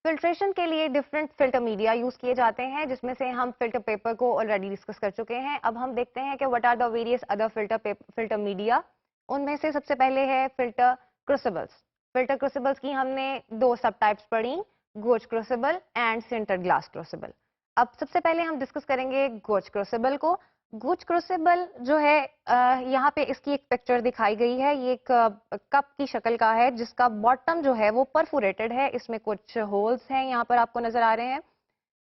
Filtration के लिए different filter media use किए जाते हैं, जिसमें से हम फिल्टर पेपर को ऑलरेडी डिस्कस कर चुके हैं। अब हम देखते हैं कि what are the various other filter media. उनमें से सबसे पहले है फिल्टर क्रूसिबल्स। फिल्टर क्रूसिबल्स की हमने दो सब टाइप्स पढ़ी, goes crucible and sinter glass crucible. अब सबसे पहले हम डिस्कस करेंगे गोज क्रूसिबल को। गोज क्रूसिबल जो है, यहाँ पे इसकी एक पिक्चर दिखाई गई है। ये एक कप की शक्ल का है जिसका बॉटम जो है वो परफोरेटेड है, इसमें कुछ होल्स हैं यहाँ पर आपको नजर आ रहे हैं।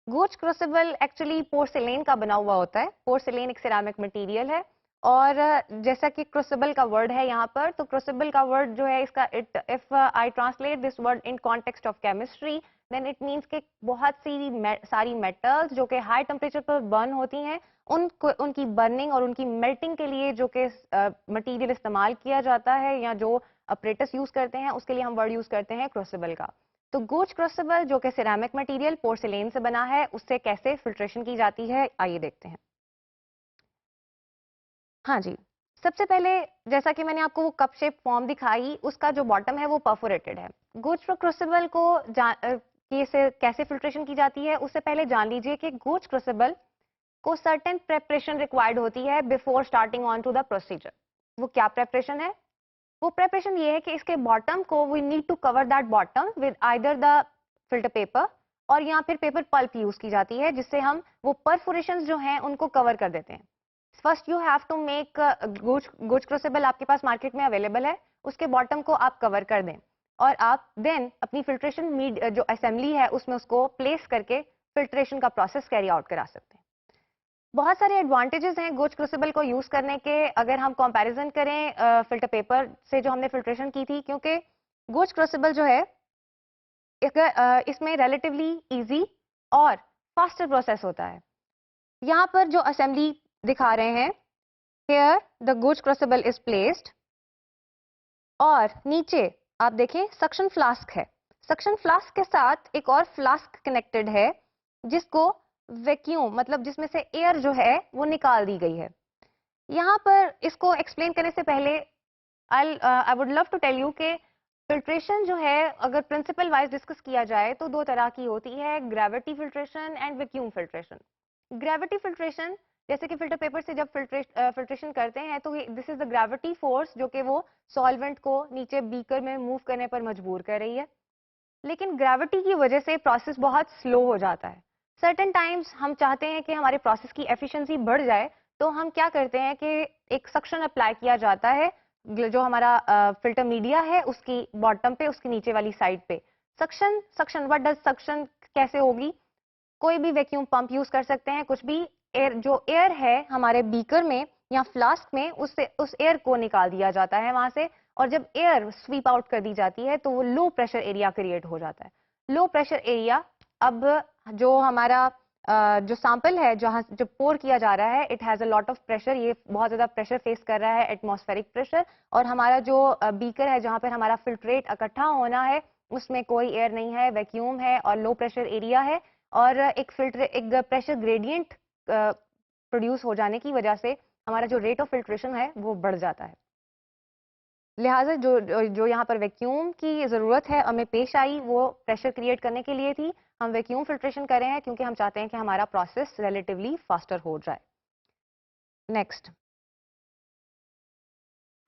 गोज क्रूसिबल एक्चुअली पोर्सिलेन का बना हुआ होता है। पोर्सिलेन एक सिरेमिक मटेरियल है, और जैसा कि क्रूसिबल का वर्ड है यहाँ पर, तो क्रूसिबल का वर्ड जो है इसका, if I translate this word in context of chemistry, then it means कि बहुत सारी मेटल्स जो कि हाई टेम्परेचर पर बर्न होती हैं, उनकी बर्निंग और उनकी मेल्टिंग के लिए जो कि मटेरियल इस्तेमाल किया जाता है, या जो अपरेटस यूज करते हैं, उसके लिए हम वर्ड यूज करते हैं क्रूसिबल का। तो गोज क्रूसिबल जो कि सिरेमिक मटेरियल पोर्सिलेन से बना है, उससे कैसे फिल्ट्रेशन की जाती है आइए देखते हैं। हाँ जी, सबसे पहले जैसा कि मैंने आपको वो कप शेप फॉर्म दिखाई, उसका जो बॉटम है वो परफोरेटेड है। गोज क्रूसिबल को कैसे फिल्ट्रेशन की जाती है, उससे पहले जान लीजिए कि गोज क्रूसिबल को सर्टेन प्रेपरेशन रिक्वायर्ड होती है before starting on to the procedure. वो क्या प्रेपरेशन है? वो प्रेपरेशन ये है कि इसके बॉटम को we need to cover that bottom with either the filter paper, और यहाँ फिर पेपर पल्प यूज की जाती है, जिससे हम वो परफोरेशन जो हैं उनको कवर कर देते हैं। First you have to make Gooch crucible, आपके पास मार्केट में अवेलेबल है, उसके बॉटम को आप कवर कर दें, और आप देन अपनी फिल्ट्रेशन जो असेंबली है उसमें उसको प्लेस करके फिल्ट्रेशन का प्रोसेस कैरी आउट करा सकते हैं। बहुत सारे एडवांटेजेस हैं गोज क्रूसिबल को यूज करने के, अगर हम कंपैरिजन करें फिल्टर पेपर से जो हमने फिल्ट्रेशन की थी, क्योंकि गोज क्रूसिबल जो है इसमें रिलेटिवली इजी और फास्टर प्रोसेस होता है। यहाँ पर जो असेंबली दिखा रहे हैं, here the goes crucible is placed, और नीचे आप देखें सक्शन फ्लास्क है। सक्शन फ्लास्क के साथ एक और फ्लास्क कनेक्टेड है, जिसको वैक्यूम, मतलब जिसमें से एयर जो है वो निकाल दी गई है। यहाँ पर इसको एक्सप्लेन करने से पहले I would love to tell you कि फिल्ट्रेशन जो है, अगर प्रिंसिपल वाइज डिस्कस किया जाए तो दो तरह की होती है, gravity filtration and vacuum filtration. Gravity filtration, जैसे कि फिल्टर पेपर से जब फिल्ट्रेशन करते हैं, तो this is the gravity force जो कि वो सॉल्वेंट को नीचे बीकर में मूव करने पर मजबूर कर रही है। लेकिन ग्रेविटी की वजह से प्रोसेस बहुत स्लो हो जाता है। सर्टेन टाइम्स हम चाहते हैं कि हमारे प्रोसेस की एफिशिएंसी बढ़ जाए, तो हम क्या करते हैं कि एक सक्शन अप्लाई किया जाता है, जो हमारा फिल्टर मीडिया है उसकी बॉटम पे, उसकी नीचे वाली साइड पे। सक्शन व्हाट डज सक्शन, कैसे होगी? कोई भी वैक्यूम पंप यूज कर सकते हैं, कुछ भी एयर, जो एयर है हमारे बीकर में या फ्लास्क में, उससे उस एयर को निकाल दिया जाता है वहां से, और जब एयर स्वीप आउट कर दी जाती है तो वो लो प्रेशर एरिया क्रिएट हो जाता है। लो प्रेशर एरिया, अब जो हमारा जो सैंपल है जहां जो पोर किया जा रहा है, it has a lot of pressure, ये बहुत ज्यादा प्रेशर फेस कर रहा है, एटमॉस्फेरिक प्रेशर, और हमारा जो बीकर है जहां पर हमारा फिल्ट्रेट इकट्ठा होना है, उसमें कोई एयर नहीं है, वैक्यूम है और लो प्रेशर एरिया है, और एक प्रेशर ग्रेडियंट प्रोड्यूस हो जाने की वजह से हमारा जो रेट ऑफ फिल्ट्रेशन है वो बढ़ जाता है। लिहाजा जो यहाँ पर वैक्यूम की जरूरत है हमें पेश आई, वो प्रेशर क्रिएट करने के लिए थी। हम वैक्यूम फिल्ट्रेशन कर रहे हैं क्योंकि हम चाहते हैं कि हमारा प्रोसेस रिलेटिवली फास्टर हो जाए। नेक्स्ट,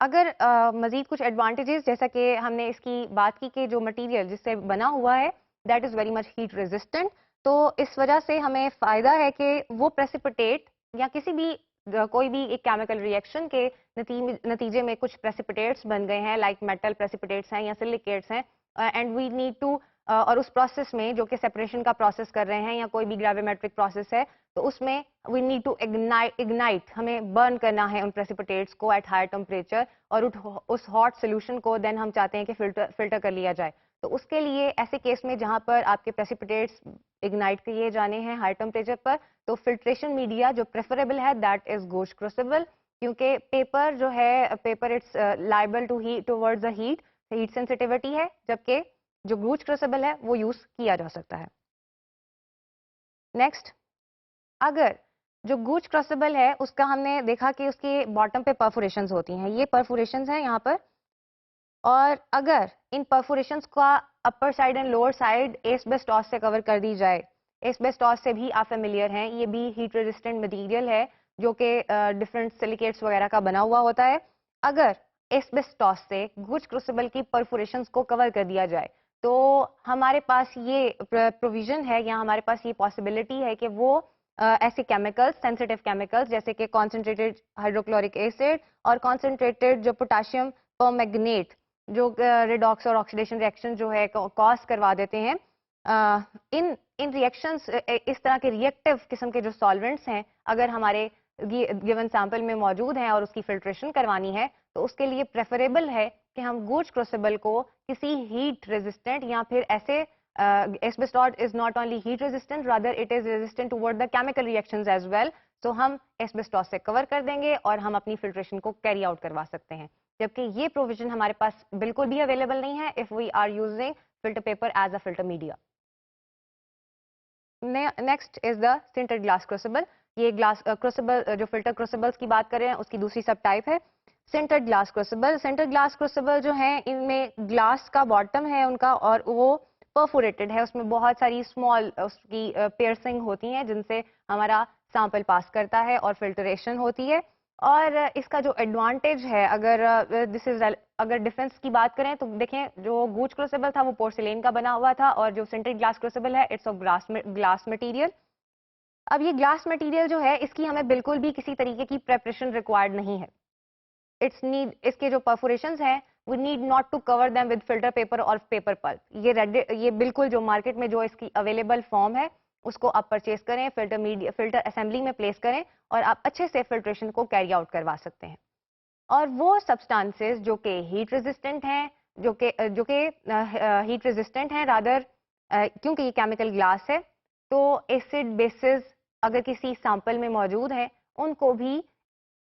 अगर मजीद कुछ एडवांटेजेस, जैसा कि हमने इसकी बात की कि जो मटेरियल जिससे बना हुआ है that is very much heat resistant, तो इस वजह से हमें फायदा है कि वो प्रेसिपिटेट या किसी भी कोई भी एक केमिकल रिएक्शन के नतीजे में कुछ प्रेसिपिटेट्स बन गए हैं, लाइक मेटल प्रेसिपिटेट्स हैं या सिलिकेट्स हैं, एंड वी नीड टू, और उस प्रोसेस में जो कि सेपरेशन का प्रोसेस कर रहे हैं या कोई भी ग्रेविमेट्रिक प्रोसेस है, तो उसमें वी नीड टू इग्नाइट, हमें बर्न करना है उन प्रेसिपिटेट्स को एट हाई टेम्परेचर, और उस हॉट सोल्यूशन को देन हम चाहते हैं कि फिल्टर कर लिया जाए। तो उसके लिए ऐसे केस में जहां पर आपके प्रेसिपिटेट्स इग्नाइट किए जाने हैं हाई टेम्परेचर पर, तो फिल्ट्रेशन मीडिया जो प्रेफरेबल है दैट इज गोज क्रूसिबल, क्योंकि पेपर जो है, paper it's liable to heat towards the heat sensitivity है, जबकि जो गोज क्रूसिबल है वो यूज किया जा सकता है। नेक्स्ट, अगर जो गोज क्रूसिबल है उसका हमने देखा कि उसके बॉटम पे परफोरेशंस होती हैं, ये परफोरेशंस हैं यहाँ पर, और अगर इन परफोरेशंस का upper side and lower side asbestos से कवर कर दी जाए। एस्बेस्टॉस से भी आप फेमिलियर हैं, ये भी हीट रेजिस्टेंट मटेरियल है जो कि डिफरेंट सिलिकेट्स वगैरह का बना हुआ होता है। अगर एस्बेस्टॉस से गुज क्रूसिबल की परफोरेशंस को कवर कर दिया जाए तो हमारे पास ये प्रोविजन है या हमारे पास ये पॉसिबिलिटी है कि वो ऐसे केमिकल्स, सेंसिटिव केमिकल्स जैसे कि कॉन्सेंट्रेटेड हाइड्रोक्लोरिक एसिड और कॉन्सेंट्रेटेड जो पोटाशियम परमैंगनेट जो रिडॉक्स और ऑक्सीडेशन रिएक्शन जो है कॉज करवा देते हैं, इन इन रिएक्शंस, इस तरह के रिएक्टिव किस्म के जो सॉल्वेंट्स हैं अगर हमारे गिवन सैंपल में मौजूद हैं और उसकी फिल्ट्रेशन करवानी है तो उसके लिए प्रेफरेबल है कि हम गूज क्रूसिबल को किसी हीट रेजिस्टेंट या फिर ऐसे asbestos is not only heat resistant, rather it is resistant toward the chemical reactions as well. So हम asbestos से कवर कर देंगे और हम अपनी फिल्ट्रेशन को कैरी आउट करवा सकते हैं, जबकि ये प्रोविजन हमारे पास बिल्कुल भी अवेलेबल नहीं है if we are using filter paper as a filter media. Next is the sintered glass crucible. ये ग्लास क्रूसिबल जो फिल्टर क्रूसिबल्स की बात कर रहे हैं उसकी दूसरी सब टाइप है सिंटेड ग्लास क्रूसिबल। सिंटेड ग्लास क्रूसिबल जो है इनमें ग्लास का बॉटम है उनका और वो परफोरेटेड है, उसमें बहुत सारी स्मॉल उसकी पियर्सिंग होती हैं जिनसे हमारा सैंपल पास करता है और फिल्ट्रेशन होती है। और इसका जो एडवांटेज है, अगर डिफरेंस की बात करें तो देखें जो गूज क्रूसिबल था वो पोर्सिलेन का बना हुआ था और जो सिंटेड ग्लास क्रूसिबल है इट्स ऑफ ग्लास मटेरियल। अब ये ग्लास मटेरियल जो है इसकी हमें बिल्कुल भी किसी तरीके की प्रेपरेशन रिक्वायर्ड नहीं है। इट्स नीड, इसके जो परफोरेशंस हैं we need not to cover them with filter paper और पेपर पल्प। ये बिल्कुल जो मार्केट में जो इसकी अवेलेबल फॉर्म है उसको आप परचेज करें, फिल्टर असेंबली में प्लेस करें और आप अच्छे से फिल्ट्रेशन को कैरी आउट करवा सकते हैं। और वो सब्सटेंसेस जो कि हीट रेजिस्टेंट हैं, जो कि हीट रेजिस्टेंट हैं रादर, क्योंकि ये केमिकल ग्लास है तो एसिड बेसिस अगर किसी सैंपल में मौजूद है उनको भी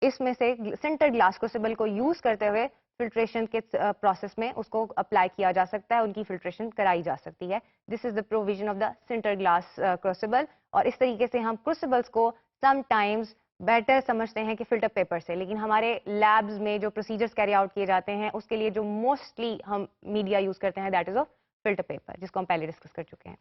इसमें से सिंटेड ग्लास क्रूसिबल को यूज करते हुए फिल्ट्रेशन के प्रोसेस में उसको अप्लाई किया जा सकता है, उनकी फिल्ट्रेशन कराई जा सकती है। This is the provision of the sintered glass crucible. और इस तरीके से हम क्रूसिबल्स को समटाइम्स बेटर समझते हैं कि फिल्टर पेपर से, लेकिन हमारे लैब्स में जो प्रोसीजर्स कैरी आउट किए जाते हैं उसके लिए जो मोस्टली हम मीडिया यूज करते हैं that is of filter paper, जिसको हम पहले डिस्कस कर चुके हैं।